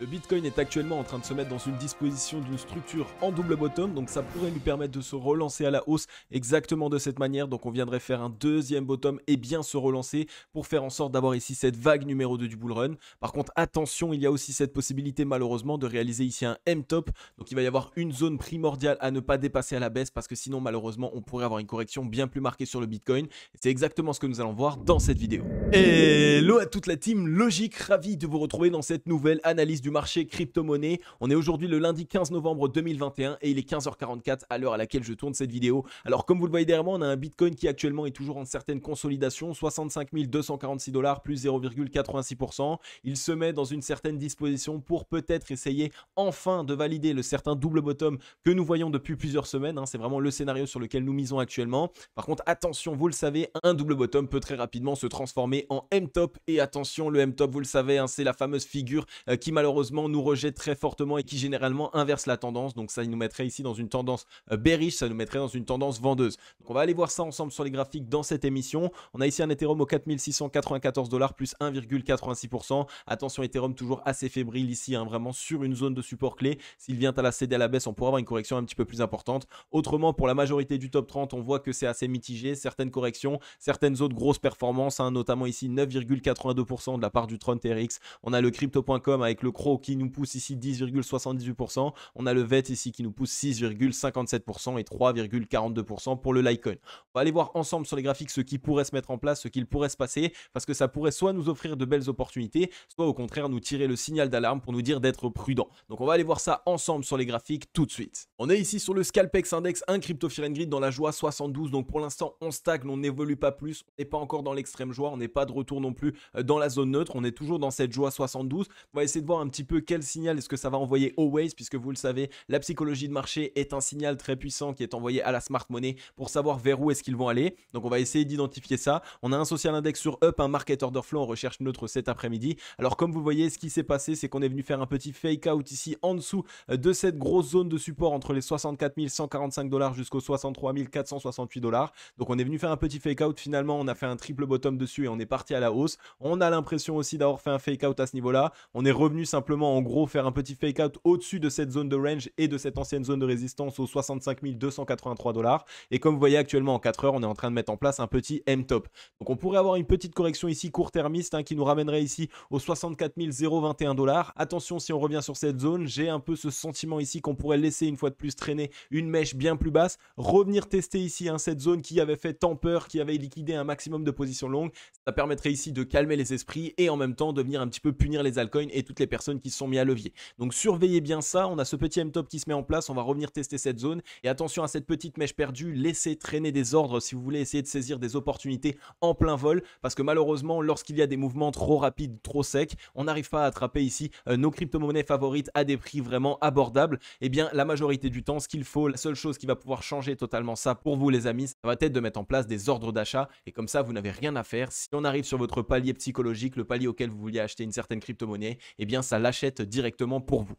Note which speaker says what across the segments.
Speaker 1: Le Bitcoin est actuellement en train de se mettre dans une disposition d'une structure en double bottom, donc ça pourrait lui permettre de se relancer à la hausse exactement de cette manière. Donc on viendrait faire un deuxième bottom et bien se relancer pour faire en sorte d'avoir ici cette vague numéro 2 du bull run. Par contre, attention, il y a aussi cette possibilité malheureusement de réaliser ici un M-top. Donc il va y avoir une zone primordiale à ne pas dépasser à la baisse parce que sinon malheureusement on pourrait avoir une correction bien plus marquée sur le Bitcoin. Et c'est exactement ce que nous allons voir dans cette vidéo. Hello à toute la team Logic, ravi de vous retrouver dans cette nouvelle analyse du marché crypto-monnaie. On est aujourd'hui le lundi 15 novembre 2021 et il est 15h44 à l'heure à laquelle je tourne cette vidéo. Alors comme vous le voyez derrière moi, on a un Bitcoin qui actuellement est toujours en certaine consolidation, 65 246 $, plus 0,86%. Il se met dans une certaine disposition pour peut-être essayer enfin de valider le certain double bottom que nous voyons depuis plusieurs semaines. C'est vraiment le scénario sur lequel nous misons actuellement. Par contre, attention, vous le savez, un double bottom peut très rapidement se transformer en M-top. Et attention, le M-top, vous le savez, c'est la fameuse figure qui malheureusement nous rejette très fortement et qui généralement inverse la tendance. Donc ça nous mettrait ici dans une tendance bearish, ça nous mettrait dans une tendance vendeuse. Donc on va aller voir ça ensemble sur les graphiques dans cette émission. On a ici un Ethereum au 4694 $, plus 1,86%. Attention, Ethereum toujours assez fébrile ici, vraiment sur une zone de support clé. S'il vient à la céder à la baisse, on pourra avoir une correction un petit peu plus importante. Autrement, pour la majorité du top 30, on voit que c'est assez mitigé. Certaines corrections, certaines autres grosses performances, notamment ici 9,82% de la part du Tron TRX. On a le crypto.com avec le CRO qui nous pousse ici 10,78%. On a le VET ici qui nous pousse 6,57% et 3,42% pour le Litecoin. On va aller voir ensemble sur les graphiques ce qui pourrait se mettre en place, ce qu'il pourrait se passer, parce que ça pourrait soit nous offrir de belles opportunités, soit au contraire nous tirer le signal d'alarme pour nous dire d'être prudent. Donc on va aller voir ça ensemble sur les graphiques tout de suite. On est ici sur le Scalpex Index, un crypto fear and greed dans la joie 72. Donc pour l'instant on stagne, on n'évolue pas plus, on n'est pas encore dans l'extrême joie, on n'est pas de retour non plus dans la zone neutre, on est toujours dans cette joie 72. On va essayer de voir un petit peu quel signal est-ce que ça va envoyer au Waze, puisque vous le savez, la psychologie de marché est un signal très puissant qui est envoyé à la smart money pour savoir vers où est-ce qu'ils vont aller. Donc on va essayer d'identifier ça. On a un social index sur Up, un market order flow en recherche neutre cet après-midi. Alors comme vous voyez, ce qui s'est passé, c'est qu'on est venu faire un petit fake out ici en dessous de cette grosse zone de support entre les 64 145 $ jusqu'aux 63 468 $. Donc on est venu faire un petit fake out. Finalement, on a fait un triple bottom dessus et on est parti à la hausse. On a l'impression aussi d'avoir fait un fake out à ce niveau-là. On est revenu simplement en gros faire un petit fake out au-dessus de cette zone de range et de cette ancienne zone de résistance aux 65 283 $. Et comme vous voyez actuellement en 4 heures, on est en train de mettre en place un petit M-top. Donc on pourrait avoir une petite correction ici court-termiste qui nous ramènerait ici aux 64 021 $. Attention, si on revient sur cette zone, j'ai un peu ce sentiment ici qu'on pourrait laisser une fois de plus traîner une mèche bien plus basse, revenir tester ici cette zone qui avait fait tant peur, qui avait liquidé un maximum de positions longues. Ça permettrait ici de calmer les esprits et en même temps de venir un petit peu punir les altcoins et toutes les personnes qui se sont mis à levier. Donc surveillez bien ça, on a ce petit M-top qui se met en place, on va revenir tester cette zone et attention à cette petite mèche perdue, laissez traîner des ordres si vous voulez essayer de saisir des opportunités en plein vol, parce que malheureusement lorsqu'il y a des mouvements trop rapides, trop secs, on n'arrive pas à attraper ici nos crypto-monnaies favorites à des prix vraiment abordables. Et bien la majorité du temps, ce qu'il faut, la seule chose qui va pouvoir changer totalement ça pour vous les amis, ça va être de mettre en place des ordres d'achat et comme ça vous n'avez rien à faire. Si on arrive sur votre palier psychologique, le palier auquel vous vouliez acheter une certaine crypto-monnaie, et bien ça l'achète directement pour vous.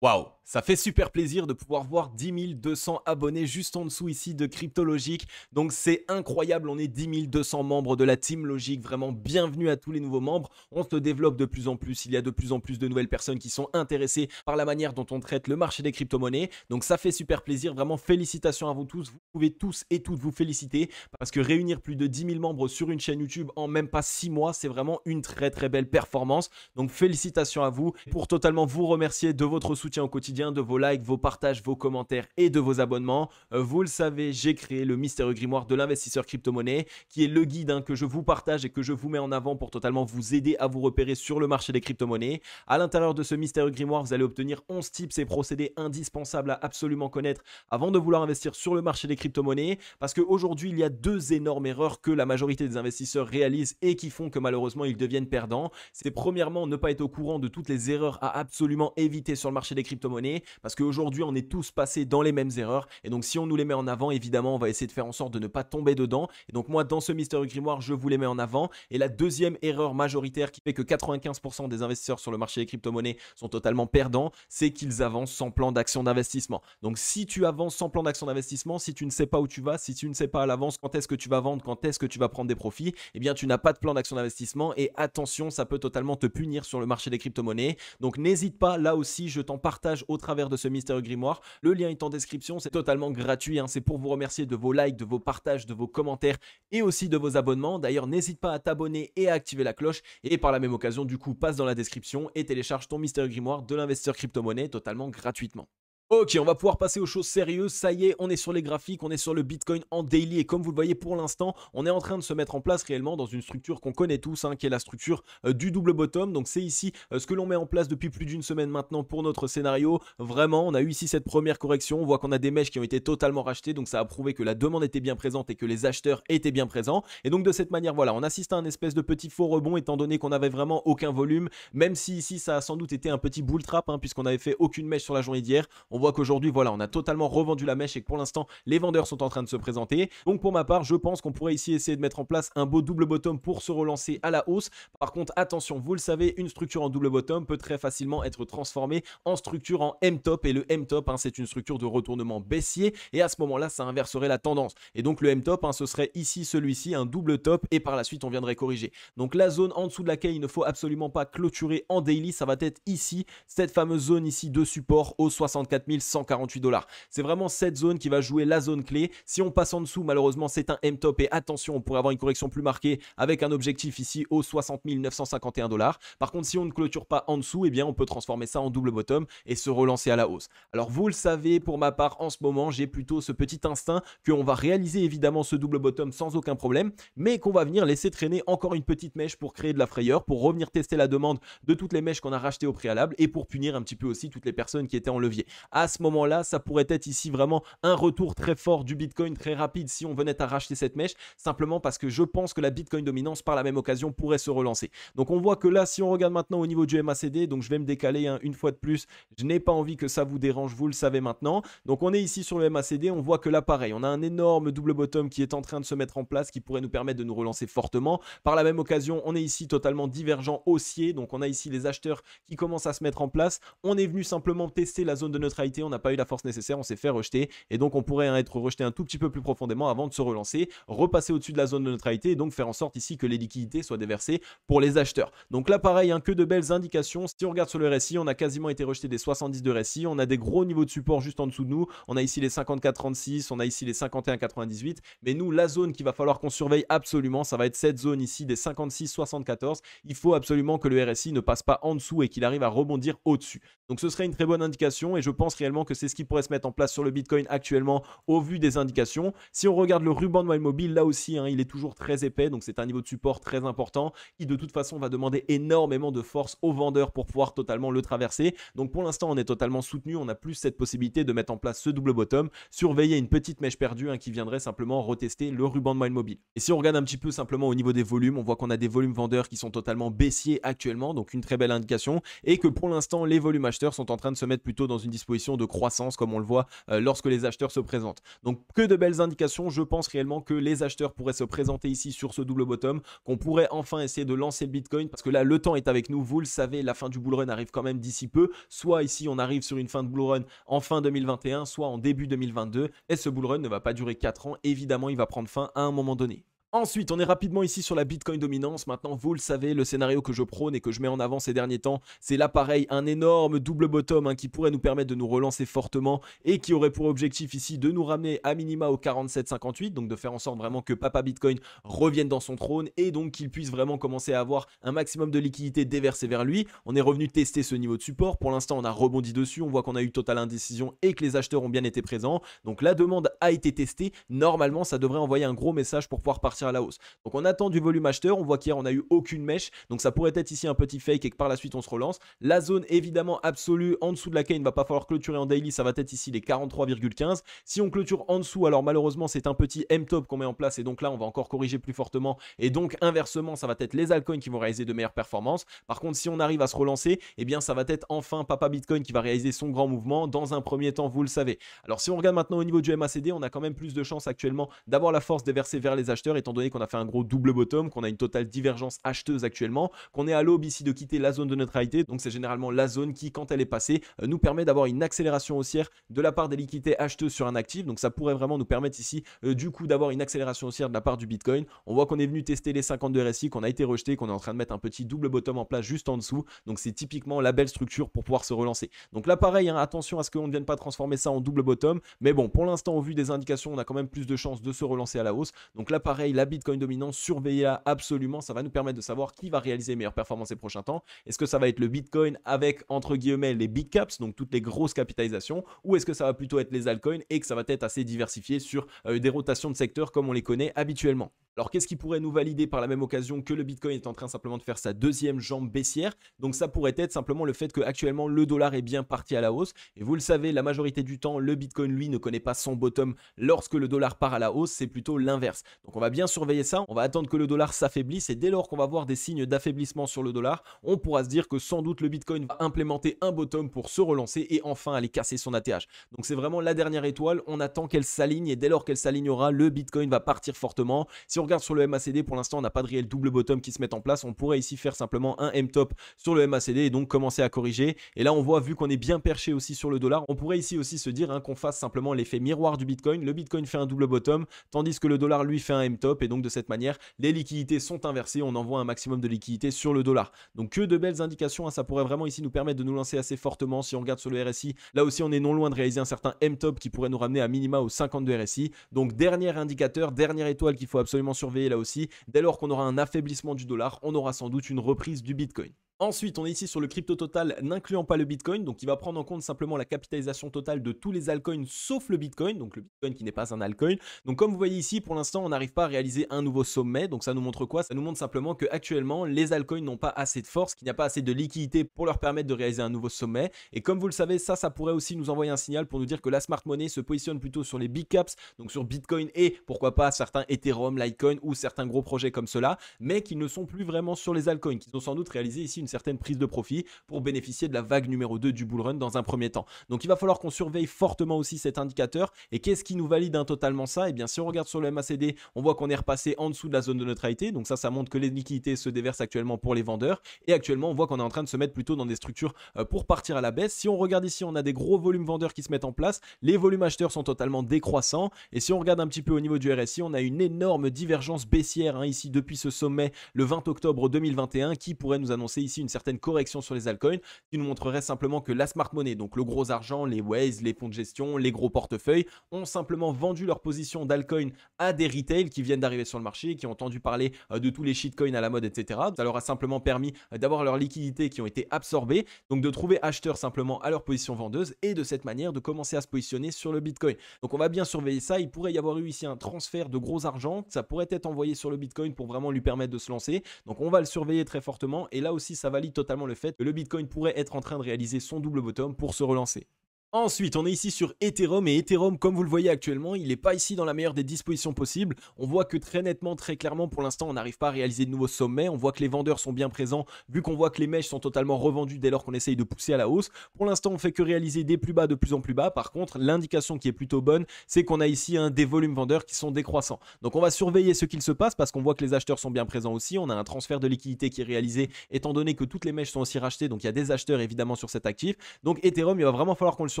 Speaker 1: Waouh, ça fait super plaisir de pouvoir voir 10 200 abonnés juste en dessous ici de Crypto Logic. Donc c'est incroyable, on est 10 200 membres de la Team Logic. Vraiment bienvenue à tous les nouveaux membres. On se développe de plus en plus, il y a de plus en plus de nouvelles personnes qui sont intéressées par la manière dont on traite le marché des crypto-monnaies. Donc ça fait super plaisir, vraiment félicitations à vous tous. Vous pouvez tous et toutes vous féliciter parce que réunir plus de 10 000 membres sur une chaîne YouTube en même pas 6 mois, c'est vraiment une très très belle performance. Donc félicitations à vous pour totalement vous remercier de votre soutien au quotidien, de vos likes, vos partages, vos commentaires et de vos abonnements. Vous le savez, j'ai créé le mystérieux grimoire de l'investisseur crypto-monnaie qui est le guide que je vous partage et que je vous mets en avant pour totalement vous aider à vous repérer sur le marché des crypto-monnaies. À l'intérieur de ce mystérieux grimoire, vous allez obtenir 11 tips et procédés indispensables à absolument connaître avant de vouloir investir sur le marché des crypto-monnaies, parce qu'aujourd'hui, il y a deux énormes erreurs que la majorité des investisseurs réalisent et qui font que malheureusement, ils deviennent perdants. C'est premièrement ne pas être au courant de toutes les erreurs à absolument éviter sur le marché des des crypto-monnaies parce qu'aujourd'hui on est tous passés dans les mêmes erreurs et donc si on nous les met en avant, évidemment on va essayer de faire en sorte de ne pas tomber dedans. Et donc moi dans ce mystérieux grimoire je vous les mets en avant. Et la deuxième erreur majoritaire qui fait que 95% des investisseurs sur le marché des crypto-monnaies sont totalement perdants, c'est qu'ils avancent sans plan d'action d'investissement. Donc si tu avances sans plan d'action d'investissement, si tu ne sais pas où tu vas, si tu ne sais pas à l'avance quand est-ce que tu vas vendre, quand est-ce que tu vas prendre des profits, eh bien tu n'as pas de plan d'action d'investissement et attention, ça peut totalement te punir sur le marché des crypto-monnaies. Donc n'hésite pas, là aussi je t'en partage au travers de ce mystérieux grimoire. Le lien est en description, c'est totalement gratuit, hein. C'est pour vous remercier de vos likes, de vos partages, de vos commentaires et aussi de vos abonnements. D'ailleurs n'hésite pas à t'abonner et à activer la cloche et par la même occasion du coup passe dans la description et télécharge ton mystérieux grimoire de l'investisseur crypto-monnaie totalement gratuitement. Ok, on va pouvoir passer aux choses sérieuses. Ça y est, on est sur les graphiques, on est sur le Bitcoin en daily. Et comme vous le voyez pour l'instant, on est en train de se mettre en place réellement dans une structure qu'on connaît tous, hein, qui est la structure du double bottom. Donc c'est ici ce que l'on met en place depuis plus d'une semaine maintenant pour notre scénario. Vraiment, on a eu ici cette première correction. On voit qu'on a des mèches qui ont été totalement rachetées. Donc ça a prouvé que la demande était bien présente et que les acheteurs étaient bien présents. Et donc de cette manière, voilà, on assiste à un espèce de petit faux rebond étant donné qu'on n'avait vraiment aucun volume. Même si ici, ça a sans doute été un petit bull trap, hein, puisqu'on n'avait fait aucune mèche sur la journée d'hier. On voit qu'aujourd'hui, voilà, on a totalement revendu la mèche et que pour l'instant, les vendeurs sont en train de se présenter. Donc pour ma part, je pense qu'on pourrait ici essayer de mettre en place un beau double bottom pour se relancer à la hausse. Par contre, attention, vous le savez, une structure en double bottom peut très facilement être transformée en structure en M-top. Et le M-top, hein, c'est une structure de retournement baissier. Et à ce moment-là, ça inverserait la tendance. Et donc le M-top, hein, ce serait ici celui-ci, un double top. Et par la suite, on viendrait corriger. Donc la zone en dessous de laquelle il ne faut absolument pas clôturer en daily, ça va être ici, cette fameuse zone ici de support aux 64 148 $. C'est vraiment cette zone qui va jouer la zone clé. Si on passe en dessous, malheureusement, c'est un M-top. Et attention, on pourrait avoir une correction plus marquée avec un objectif ici aux 60 951 $. Par contre, si on ne clôture pas en dessous, eh bien, on peut transformer ça en double bottom et se relancer à la hausse. Alors, vous le savez, pour ma part, en ce moment, j'ai plutôt ce petit instinct qu'on va réaliser évidemment ce double bottom sans aucun problème, mais qu'on va venir laisser traîner encore une petite mèche pour créer de la frayeur, pour revenir tester la demande de toutes les mèches qu'on a rachetées au préalable et pour punir un petit peu aussi toutes les personnes qui étaient en levier. À ce moment-là, ça pourrait être ici vraiment un retour très fort du Bitcoin, très rapide si on venait à racheter cette mèche, simplement parce que je pense que la Bitcoin dominance par la même occasion pourrait se relancer. Donc on voit que là, si on regarde maintenant au niveau du MACD, donc je vais me décaler, hein, une fois de plus, je n'ai pas envie que ça vous dérange, vous le savez maintenant. Donc on est ici sur le MACD, on voit que là pareil, on a un énorme double bottom qui est en train de se mettre en place, qui pourrait nous permettre de nous relancer fortement. Par la même occasion, on est ici totalement divergent haussier, donc on a ici les acheteurs qui commencent à se mettre en place. On est venu simplement tester la zone de neutralité, on n'a pas eu la force nécessaire, on s'est fait rejeter et donc on pourrait être rejeté un tout petit peu plus profondément avant de se relancer, repasser au-dessus de la zone de neutralité et donc faire en sorte ici que les liquidités soient déversées pour les acheteurs. Donc là pareil, hein, que de belles indications. Si on regarde sur le RSI, on a quasiment été rejeté des 70 de RSI, on a des gros niveaux de support juste en dessous de nous, on a ici les 54,36, on a ici les 51,98, mais nous la zone qu'il va falloir qu'on surveille absolument, ça va être cette zone ici des 56,74. Il faut absolument que le RSI ne passe pas en dessous et qu'il arrive à rebondir au-dessus. Donc ce serait une très bonne indication et je pense réellement que c'est ce qui pourrait se mettre en place sur le Bitcoin actuellement au vu des indications. Si on regarde le ruban de Mile Mobile, là aussi, hein, il est toujours très épais, donc c'est un niveau de support très important qui de toute façon va demander énormément de force aux vendeurs pour pouvoir totalement le traverser. Donc pour l'instant, on est totalement soutenu, on a plus cette possibilité de mettre en place ce double bottom, surveiller une petite mèche perdue, hein, qui viendrait simplement retester le ruban de Mile Mobile. Et si on regarde un petit peu simplement au niveau des volumes, on voit qu'on a des volumes vendeurs qui sont totalement baissiers actuellement, donc une très belle indication, et que pour l'instant, les volumes acheteurs sont en train de se mettre plutôt dans une disposition de croissance, comme on le voit lorsque les acheteurs se présentent. Donc que de belles indications, je pense réellement que les acheteurs pourraient se présenter ici sur ce double bottom, qu'on pourrait enfin essayer de lancer le Bitcoin, parce que là le temps est avec nous, vous le savez, la fin du bull run arrive quand même d'ici peu, soit ici on arrive sur une fin de bull run en fin 2021, soit en début 2022, et ce bull run ne va pas durer 4 ans, évidemment il va prendre fin à un moment donné. Ensuite, on est rapidement ici sur la Bitcoin dominance. Maintenant, vous le savez, le scénario que je prône et que je mets en avant ces derniers temps, c'est là pareil, un énorme double bottom, hein, qui pourrait nous permettre de nous relancer fortement et qui aurait pour objectif ici de nous ramener à minima au 47,58, donc de faire en sorte vraiment que Papa Bitcoin revienne dans son trône et donc qu'il puisse vraiment commencer à avoir un maximum de liquidité déversée vers lui. On est revenu tester ce niveau de support. Pour l'instant, on a rebondi dessus. On voit qu'on a eu totale indécision et que les acheteurs ont bien été présents. Donc la demande a été testée. Normalement, ça devrait envoyer un gros message pour pouvoir partir partir à la hausse. Donc on attend du volume acheteur, on voit qu'hier on n'a eu aucune mèche, donc ça pourrait être ici un petit fake et que par la suite on se relance. La zone évidemment absolue en dessous de laquelle il ne va pas falloir clôturer en daily, ça va être ici les 43,15. Si on clôture en dessous, alors malheureusement c'est un petit M-top qu'on met en place et donc là on va encore corriger plus fortement et donc inversement ça va être les altcoins qui vont réaliser de meilleures performances. Par contre si on arrive à se relancer, eh bien ça va être enfin Papa Bitcoin qui va réaliser son grand mouvement dans un premier temps, vous le savez. Alors si on regarde maintenant au niveau du MACD, on a quand même plus de chances actuellement d'avoir la force déversée vers les acheteurs étant donné qu'on a fait un gros double bottom, qu'on a une totale divergence acheteuse actuellement, qu'on est à l'aube ici de quitter la zone de neutralité. Donc c'est généralement la zone qui, quand elle est passée, nous permet d'avoir une accélération haussière de la part des liquidités acheteuses sur un actif. Donc ça pourrait vraiment nous permettre ici du coup d'avoir une accélération haussière de la part du Bitcoin. On voit qu'on est venu tester les 52 RSI, qu'on a été rejeté, qu'on est en train de mettre un petit double bottom en place juste en dessous. Donc c'est typiquement la belle structure pour pouvoir se relancer. Donc là pareil, hein, attention à ce qu'on ne vienne pas transformer ça en double bottom. Mais bon, pour l'instant au vu des indications, on a quand même plus de chances de se relancer à la hausse. Donc là pareil, la Bitcoin dominante, surveillez-la absolument. Ça va nous permettre de savoir qui va réaliser les meilleures performances ces prochains temps. Est-ce que ça va être le Bitcoin avec entre guillemets les big caps, donc toutes les grosses capitalisations, ou est-ce que ça va plutôt être les altcoins et que ça va être assez diversifié sur des rotations de secteurs comme on les connaît habituellement. Alors qu'est-ce qui pourrait nous valider par la même occasion que le Bitcoin est en train simplement de faire sa deuxième jambe baissière? Donc ça pourrait être simplement le fait qu'actuellement le dollar est bien parti à la hausse. Et vous le savez, la majorité du temps, le Bitcoin lui ne connaît pas son bottom lorsque le dollar part à la hausse, c'est plutôt l'inverse. Donc on va bien surveiller ça, on va attendre que le dollar s'affaiblisse et dès lors qu'on va voir des signes d'affaiblissement sur le dollar, on pourra se dire que sans doute le Bitcoin va implémenter un bottom pour se relancer et enfin aller casser son ATH. Donc c'est vraiment la dernière étoile, on attend qu'elle s'aligne et dès lors qu'elle s'alignera, le Bitcoin va partir fortement. Si on regarde sur le MACD, pour l'instant on n'a pas de réel double bottom qui se met en place, on pourrait ici faire simplement un M-top sur le MACD et donc commencer à corriger. Et là on voit, vu qu'on est bien perché aussi sur le dollar, on pourrait ici aussi se dire qu'on fasse simplement l'effet miroir du Bitcoin. Le Bitcoin fait un double bottom, tandis que le dollar lui fait un M-top et donc de cette manière, les liquidités sont inversées, on envoie un maximum de liquidités sur le dollar. Donc que de belles indications, hein, ça pourrait vraiment ici nous permettre de nous lancer assez fortement. Si on regarde sur le RSI, là aussi on est non loin de réaliser un certain M-top qui pourrait nous ramener à minima au 52 RSI. Donc dernier indicateur, dernière étoile qu'il faut absolument surveiller là aussi. Dès lors qu'on aura un affaiblissement du dollar, on aura sans doute une reprise du Bitcoin. Ensuite, on est ici sur le crypto total n'incluant pas le Bitcoin, donc il va prendre en compte simplement la capitalisation totale de tous les altcoins sauf le Bitcoin, donc le Bitcoin qui n'est pas un altcoin. Donc comme vous voyez ici, pour l'instant, on n'arrive pas à réaliser un nouveau sommet, donc ça nous montre quoi? Ça nous montre simplement qu'actuellement, les altcoins n'ont pas assez de force, qu'il n'y a pas assez de liquidité pour leur permettre de réaliser un nouveau sommet. Et comme vous le savez, ça pourrait aussi nous envoyer un signal pour nous dire que la smart money se positionne plutôt sur les big caps, donc sur Bitcoin et pourquoi pas certains Ethereum, Litecoin ou certains gros projets comme cela, mais qui ne sont plus vraiment sur les altcoins, qui ont sans doute réalisé ici une certaine prise de profit pour bénéficier de la vague numéro 2 du bull run dans un premier temps. Donc il va falloir qu'on surveille fortement aussi cet indicateur. Et qu'est-ce qui nous valide totalement ça? Et bien si on regarde sur le MACD, on voit qu'on est repassé en dessous de la zone de neutralité. Donc ça montre que les liquidités se déversent actuellement pour les vendeurs. Et actuellement, on voit qu'on est en train de se mettre plutôt dans des structures pour partir à la baisse. Si on regarde ici, on a des gros volumes vendeurs qui se mettent en place. Les volumes acheteurs sont totalement décroissants. Et si on regarde un petit peu au niveau du RSI, on a une énorme divergence baissière ici depuis ce sommet le 20 octobre 2021 qui pourrait nous annoncer ici une certaine correction sur les altcoins qui nous montrerait simplement que la smart money, donc le gros argent, les Waze, les fonds de gestion, les gros portefeuilles ont simplement vendu leur position d'altcoin à des retails qui viennent d'arriver sur le marché, qui ont entendu parler de tous les shitcoins à la mode, etc. Ça leur a simplement permis d'avoir leurs liquidités qui ont été absorbées, donc de trouver acheteurs simplement à leur position vendeuse et de cette manière de commencer à se positionner sur le Bitcoin. Donc on va bien surveiller ça. Il pourrait y avoir eu ici un transfert de gros argent, ça pourrait être envoyé sur le Bitcoin pour vraiment lui permettre de se lancer. Donc on va le surveiller très fortement et là aussi ça valide totalement le fait que le Bitcoin pourrait être en train de réaliser son double bottom pour se relancer. Ensuite, on est ici sur Ethereum et Ethereum, comme vous le voyez actuellement, il n'est pas ici dans la meilleure des dispositions possibles. On voit que très nettement, très clairement, pour l'instant, on n'arrive pas à réaliser de nouveaux sommets. On voit que les vendeurs sont bien présents, vu qu'on voit que les mèches sont totalement revendues dès lors qu'on essaye de pousser à la hausse. Pour l'instant, on fait que réaliser des plus bas de plus en plus bas. Par contre, l'indication qui est plutôt bonne, c'est qu'on a ici des volumes vendeurs qui sont décroissants. Donc, on va surveiller ce qu'il se passe parce qu'on voit que les acheteurs sont bien présents aussi. On a un transfert de liquidité qui est réalisé, étant donné que toutes les mèches sont aussi rachetées. Donc, il y a des acheteurs évidemment sur cet actif. Donc, Ethereum, il va vraiment falloir qu'on le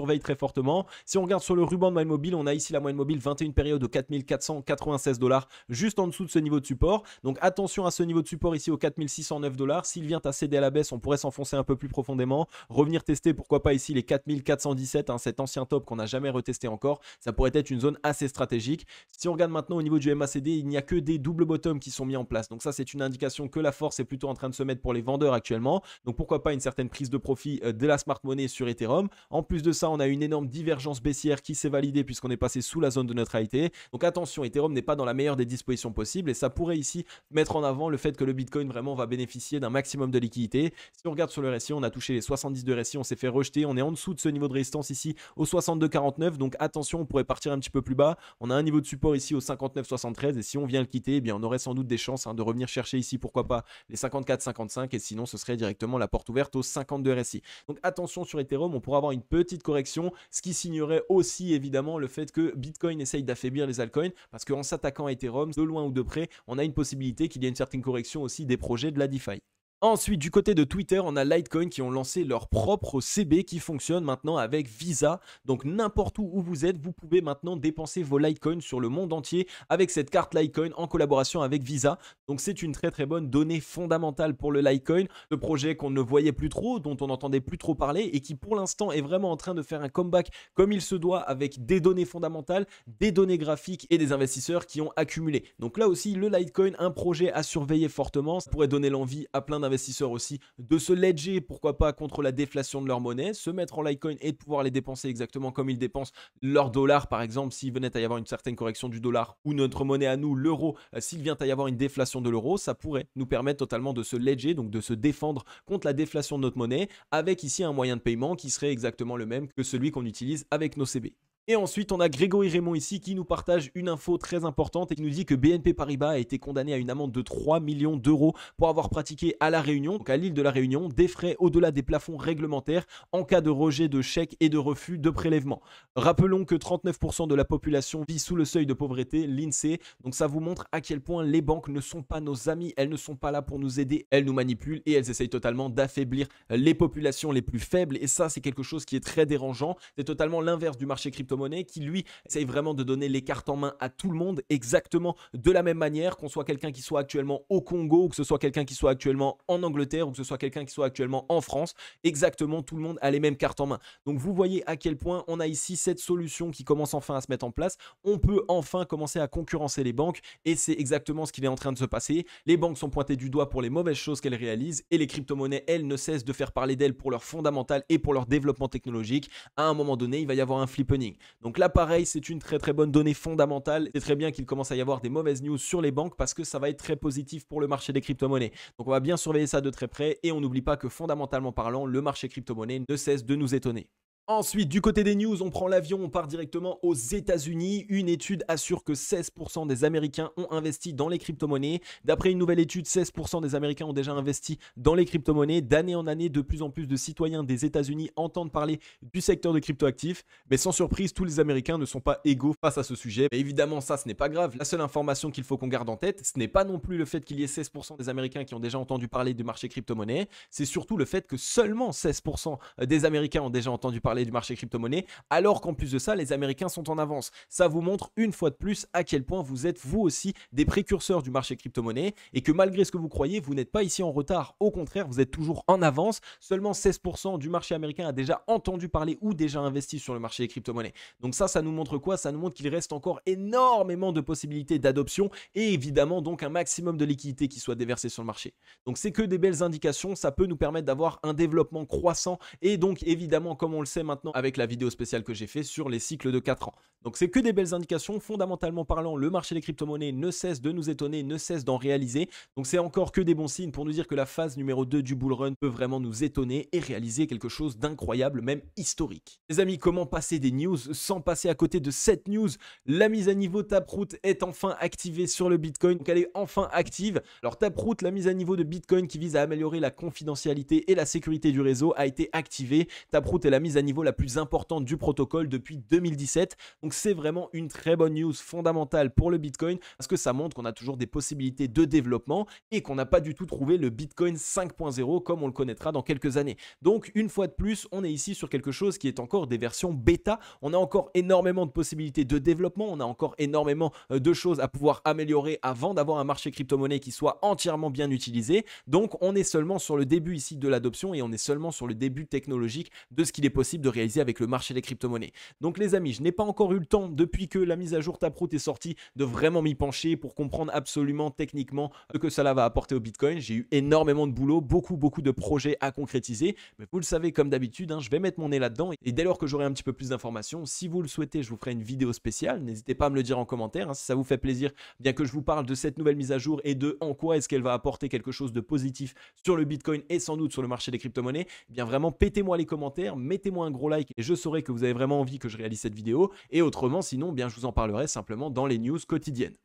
Speaker 1: surveille très fortement. Si on regarde sur le ruban de moyenne mobile, on a ici la moyenne mobile 21 périodes de 4496 $, juste en dessous de ce niveau de support. Donc attention à ce niveau de support ici au 4609 $. S'il vient à céder à la baisse, on pourrait s'enfoncer un peu plus profondément, revenir tester pourquoi pas ici les 4417, cet ancien top qu'on n'a jamais retesté encore. Ça pourrait être une zone assez stratégique. Si on regarde maintenant au niveau du MACD, il n'y a que des double bottoms qui sont mis en place. Donc ça, c'est une indication que la force est plutôt en train de se mettre pour les vendeurs actuellement. Donc pourquoi pas une certaine prise de profit de la smart money sur Ethereum. En plus de ça, ça, on a une énorme divergence baissière qui s'est validée puisqu'on est passé sous la zone de neutralité. Donc attention, Ethereum n'est pas dans la meilleure des dispositions possibles et ça pourrait ici mettre en avant le fait que le Bitcoin vraiment va bénéficier d'un maximum de liquidité. Si on regarde sur le RSI, on a touché les 70 de RSI, on s'est fait rejeter, on est en dessous de ce niveau de résistance ici au 62,49. Donc attention, on pourrait partir un petit peu plus bas. On a un niveau de support ici au 59,73 et si on vient le quitter, eh bien on aurait sans doute des chances de revenir chercher ici, pourquoi pas, les 54,55 et sinon ce serait directement la porte ouverte au 52 RSI. Donc attention sur Ethereum, on pourrait avoir une petite correction, ce qui signerait aussi évidemment le fait que Bitcoin essaye d'affaiblir les altcoins parce qu'en s'attaquant à Ethereum, de loin ou de près, on a une possibilité qu'il y ait une certaine correction aussi des projets de la DeFi. Ensuite, du côté de Twitter, on a Litecoin qui ont lancé leur propre CB qui fonctionne maintenant avec Visa. Donc n'importe où vous êtes, vous pouvez maintenant dépenser vos Litecoins sur le monde entier avec cette carte Litecoin en collaboration avec Visa. Donc c'est une très bonne donnée fondamentale pour le Litecoin, le projet qu'on ne voyait plus trop, dont on n'entendait plus trop parler et qui pour l'instant est vraiment en train de faire un comeback comme il se doit avec des données fondamentales, des données graphiques et des investisseurs qui ont accumulé. Donc là aussi, le Litecoin, un projet à surveiller fortement, ça pourrait donner l'envie à plein d'investisseurs aussi de se ledger, pourquoi pas, contre la déflation de leur monnaie, se mettre en Litecoin et de pouvoir les dépenser exactement comme ils dépensent leur dollar, par exemple, s'il venait à y avoir une certaine correction du dollar ou notre monnaie à nous, l'euro, s'il vient à y avoir une déflation de l'euro, ça pourrait nous permettre totalement de se ledger, donc de se défendre contre la déflation de notre monnaie, avec ici un moyen de paiement qui serait exactement le même que celui qu'on utilise avec nos CB. Et ensuite, on a Grégory Raymond ici qui nous partage une info très importante et qui nous dit que BNP Paribas a été condamné à une amende de 3 millions d'euros pour avoir pratiqué à La Réunion, donc à l'île de La Réunion, des frais au-delà des plafonds réglementaires en cas de rejet de chèques et de refus de prélèvement. Rappelons que 39% de la population vit sous le seuil de pauvreté, l'INSEE, donc ça vous montre à quel point les banques ne sont pas nos amis, elles ne sont pas là pour nous aider, elles nous manipulent et elles essayent totalement d'affaiblir les populations les plus faibles et ça c'est quelque chose qui est très dérangeant, c'est totalement l'inverse du marché crypto-monnaie qui lui essaye vraiment de donner les cartes en main à tout le monde exactement de la même manière, qu'on soit quelqu'un qui soit actuellement au Congo ou que ce soit quelqu'un qui soit actuellement en Angleterre ou que ce soit quelqu'un qui soit actuellement en France, exactement tout le monde a les mêmes cartes en main. Donc vous voyez à quel point on a ici cette solution qui commence enfin à se mettre en place, on peut enfin commencer à concurrencer les banques et c'est exactement ce qui est en train de se passer. Les banques sont pointées du doigt pour les mauvaises choses qu'elles réalisent et les crypto-monnaies, elles, ne cessent de faire parler d'elles pour leur fondamental et pour leur développement technologique. À un moment donné, il va y avoir un flippening. Donc là, pareil, c'est une très bonne donnée fondamentale. C'est très bien qu'il commence à y avoir des mauvaises news sur les banques parce que ça va être très positif pour le marché des crypto-monnaies. Donc on va bien surveiller ça de très près et on n'oublie pas que fondamentalement parlant, le marché crypto-monnaie ne cesse de nous étonner. Ensuite, du côté des news, on prend l'avion, on part directement aux États-Unis. Une étude assure que 16% des Américains ont investi dans les crypto-monnaies. D'après une nouvelle étude, 16% des Américains ont déjà investi dans les crypto-monnaies. D'année en année, de plus en plus de citoyens des États-Unis entendent parler du secteur de crypto-actifs. Mais sans surprise, tous les Américains ne sont pas égaux face à ce sujet. Mais évidemment, ça, ce n'est pas grave. La seule information qu'il faut qu'on garde en tête, ce n'est pas non plus le fait qu'il y ait 16% des Américains qui ont déjà entendu parler du marché crypto-monnaie. C'est surtout le fait que seulement 16% des Américains ont déjà entendu parler du marché crypto-monnaie, alors qu'en plus de ça, les Américains sont en avance. Ça vous montre une fois de plus à quel point vous êtes vous aussi des précurseurs du marché crypto-monnaie et que malgré ce que vous croyez, vous n'êtes pas ici en retard. Au contraire, vous êtes toujours en avance. Seulement 16% du marché américain a déjà entendu parler ou déjà investi sur le marché des crypto-monnaies. Donc ça nous montre quoi? Ça nous montre qu'il reste encore énormément de possibilités d'adoption et évidemment donc un maximum de liquidités qui soit déversées sur le marché. Donc c'est que des belles indications, ça peut nous permettre d'avoir un développement croissant et donc évidemment comme on le sait maintenant avec la vidéo spéciale que j'ai fait sur les cycles de 4 ans. Donc c'est que des belles indications, fondamentalement parlant, le marché des crypto-monnaies ne cesse de nous étonner, ne cesse d'en réaliser. Donc c'est encore que des bons signes pour nous dire que la phase numéro 2 du bull run peut vraiment nous étonner et réaliser quelque chose d'incroyable, même historique. Les amis, comment passer des news sans passer à côté de cette news? La mise à niveau Taproot est enfin activée sur le Bitcoin, donc elle est enfin active. Alors Taproot, la mise à niveau de Bitcoin qui vise à améliorer la confidentialité et la sécurité du réseau a été activée. Taproot est la mise à niveau la plus importante du protocole depuis 2017. Donc c'est vraiment une très bonne news fondamentale pour le Bitcoin parce que ça montre qu'on a toujours des possibilités de développement et qu'on n'a pas du tout trouvé le Bitcoin 5.0 comme on le connaîtra dans quelques années. Donc une fois de plus, on est ici sur quelque chose qui est encore des versions bêta. On a encore énormément de possibilités de développement, on a encore énormément de choses à pouvoir améliorer avant d'avoir un marché crypto-monnaie qui soit entièrement bien utilisé. Donc on est seulement sur le début ici de l'adoption et on est seulement sur le début technologique de ce qu'il est possible possible de réaliser avec le marché des crypto-monnaies. Donc les amis, je n'ai pas encore eu le temps depuis que la mise à jour Taproot est sortie de vraiment m'y pencher pour comprendre absolument techniquement ce que cela va apporter au Bitcoin. J'ai eu énormément de boulot, beaucoup de projets à concrétiser, mais vous le savez comme d'habitude, je vais mettre mon nez là-dedans et dès lors que j'aurai un petit peu plus d'informations, si vous le souhaitez, je vous ferai une vidéo spéciale. N'hésitez pas à me le dire en commentaire si ça vous fait plaisir, bien que je vous parle de cette nouvelle mise à jour et de en quoi est-ce qu'elle va apporter quelque chose de positif sur le Bitcoin et sans doute sur le marché des crypto-monnaies. Eh bien vraiment, pétez-moi les commentaires, mettez-moi un gros like et je saurai que vous avez vraiment envie que je réalise cette vidéo. Et autrement, sinon, bien je vous en parlerai simplement dans les news quotidiennes.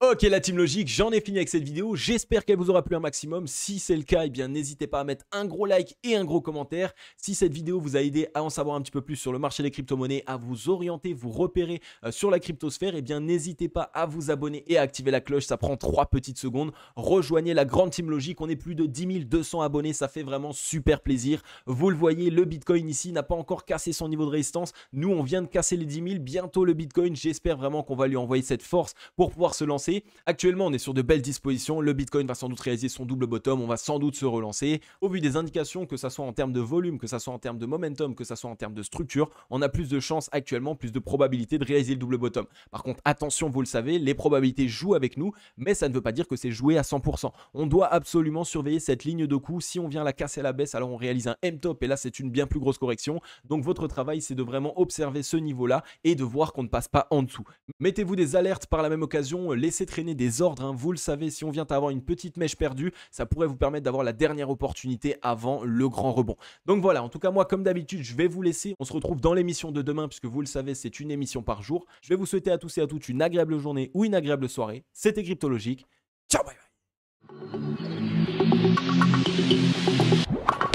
Speaker 1: Ok la team logique, j'en ai fini avec cette vidéo, j'espère qu'elle vous aura plu un maximum. Si c'est le cas, eh bien n'hésitez pas à mettre un gros like et un gros commentaire. Si cette vidéo vous a aidé à en savoir un petit peu plus sur le marché des crypto-monnaies, à vous orienter, vous repérer sur la cryptosphère, eh bien n'hésitez pas à vous abonner et à activer la cloche, ça prend 3 petites secondes. Rejoignez la grande team logique, on est plus de 10 200 abonnés, ça fait vraiment super plaisir. Vous le voyez, le Bitcoin ici n'a pas encore cassé son niveau de résistance. Nous on vient de casser les 10 000, bientôt le Bitcoin, j'espère vraiment qu'on va lui envoyer cette force pour pouvoir se lancer. Actuellement, on est sur de belles dispositions. Le Bitcoin va sans doute réaliser son double bottom. On va sans doute se relancer. Au vu des indications, que ça soit en termes de volume, que ça soit en termes de momentum, que ça soit en termes de structure, on a plus de chances actuellement, plus de probabilités de réaliser le double bottom. Par contre, attention, vous le savez, les probabilités jouent avec nous, mais ça ne veut pas dire que c'est joué à 100%. On doit absolument surveiller cette ligne de coup. Si on vient la casser à la baisse, alors on réalise un M-top et là, c'est une bien plus grosse correction. Donc, votre travail, c'est de vraiment observer ce niveau-là et de voir qu'on ne passe pas en dessous. Mettez-vous des alertes par la même occasion. Laissez traîner des ordres, vous le savez, si on vient avoir une petite mèche perdue, ça pourrait vous permettre d'avoir la dernière opportunité avant le grand rebond. Donc voilà, en tout cas moi comme d'habitude je vais vous laisser, on se retrouve dans l'émission de demain puisque vous le savez c'est une émission par jour. Je vais vous souhaiter à tous et à toutes une agréable journée ou une agréable soirée, c'était Cryptologique, ciao bye bye.